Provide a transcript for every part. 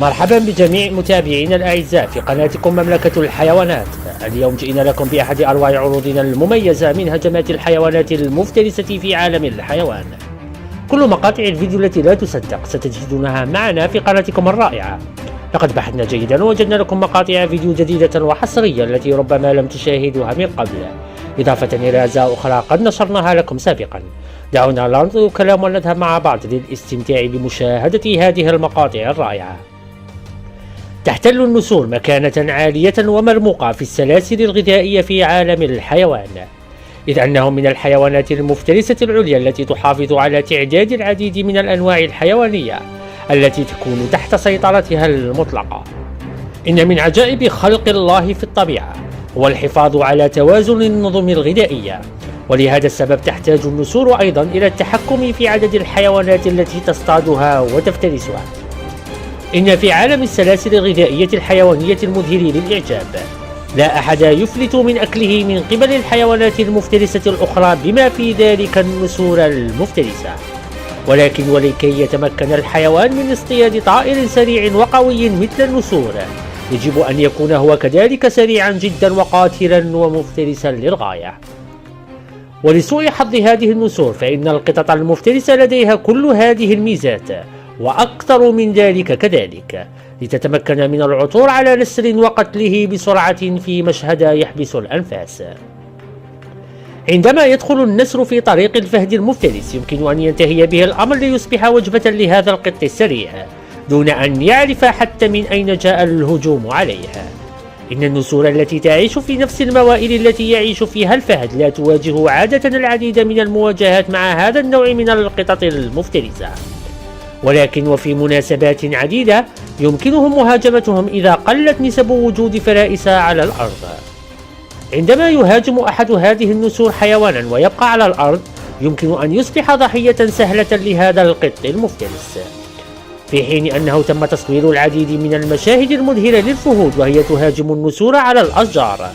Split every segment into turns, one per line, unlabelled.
مرحبا بجميع متابعينا الأعزاء في قناتكم مملكة الحيوانات. اليوم جئنا لكم بأحد أروع عروضنا المميزة من هجمات الحيوانات المفترسة في عالم الحيوان. كل مقاطع الفيديو التي لا تصدق ستجدونها معنا في قناتكم الرائعة. لقد بحثنا جيدا ووجدنا لكم مقاطع فيديو جديدة وحصرية التي ربما لم تشاهدوها من قبل، إضافة إلى أجزاء أخرى قد نشرناها لكم سابقا. دعونا لا نطيل الكلام ونذهب مع بعض للاستمتاع بمشاهدة هذه المقاطع الرائعة. تحتل النسور مكانة عالية ومرموقة في السلاسل الغذائية في عالم الحيوان، إذ أنهم من الحيوانات المفترسة العليا التي تحافظ على تعداد العديد من الأنواع الحيوانية التي تكون تحت سيطرتها المطلقة. إن من عجائب خلق الله في الطبيعة هو الحفاظ على توازن النظم الغذائية، ولهذا السبب تحتاج النسور أيضا إلى التحكم في عدد الحيوانات التي تصطادها وتفترسها. إن في عالم السلاسل الغذائية الحيوانية المذهل للإعجاب لا أحد يفلت من أكله من قبل الحيوانات المفترسة الأخرى بما في ذلك النسور المفترسة. ولكي يتمكن الحيوان من اصطياد طائر سريع وقوي مثل النسور، يجب أن يكون هو كذلك سريعا جدا وقاتلا ومفترسا للغاية. ولسوء حظ هذه النسور فإن القطط المفترسة لديها كل هذه الميزات وأكثر من ذلك كذلك، لتتمكن من العثور على نسر وقتله بسرعة في مشهد يحبس الأنفاس. عندما يدخل النسر في طريق الفهد المفترس يمكن أن ينتهي به الأمر ليصبح وجبة لهذا القط السريع دون أن يعرف حتى من أين جاء الهجوم عليها. إن النسور التي تعيش في نفس الموائل التي يعيش فيها الفهد لا تواجه عادة العديد من المواجهات مع هذا النوع من القطط المفترسة، ولكن وفي مناسبات عديدة يمكنهم مهاجمتهم إذا قلت نسب وجود فرائس على الأرض. عندما يهاجم أحد هذه النسور حيوانا ويبقى على الأرض يمكن أن يصبح ضحية سهلة لهذا القط المفترس، في حين أنه تم تصوير العديد من المشاهد المذهلة للفهود وهي تهاجم النسور على الأشجار،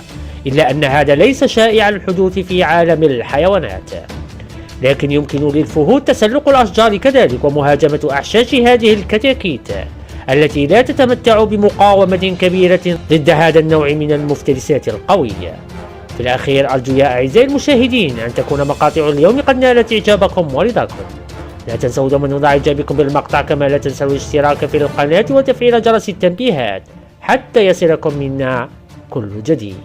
إلا أن هذا ليس شائع الحدوث في عالم الحيوانات. لكن يمكن للفهود تسلق الأشجار كذلك ومهاجمة أحشاش هذه الكتاكيت التي لا تتمتع بمقاومة كبيرة ضد هذا النوع من المفترسات القوية. في الأخير أرجو يا أعزائي المشاهدين أن تكون مقاطع اليوم قد نالت إعجابكم ورضاكم. لا تنسوا دوما وضع إعجابكم بالمقطع، كما لا تنسوا الاشتراك في القناة وتفعيل جرس التنبيهات حتى يصلكم منا كل جديد.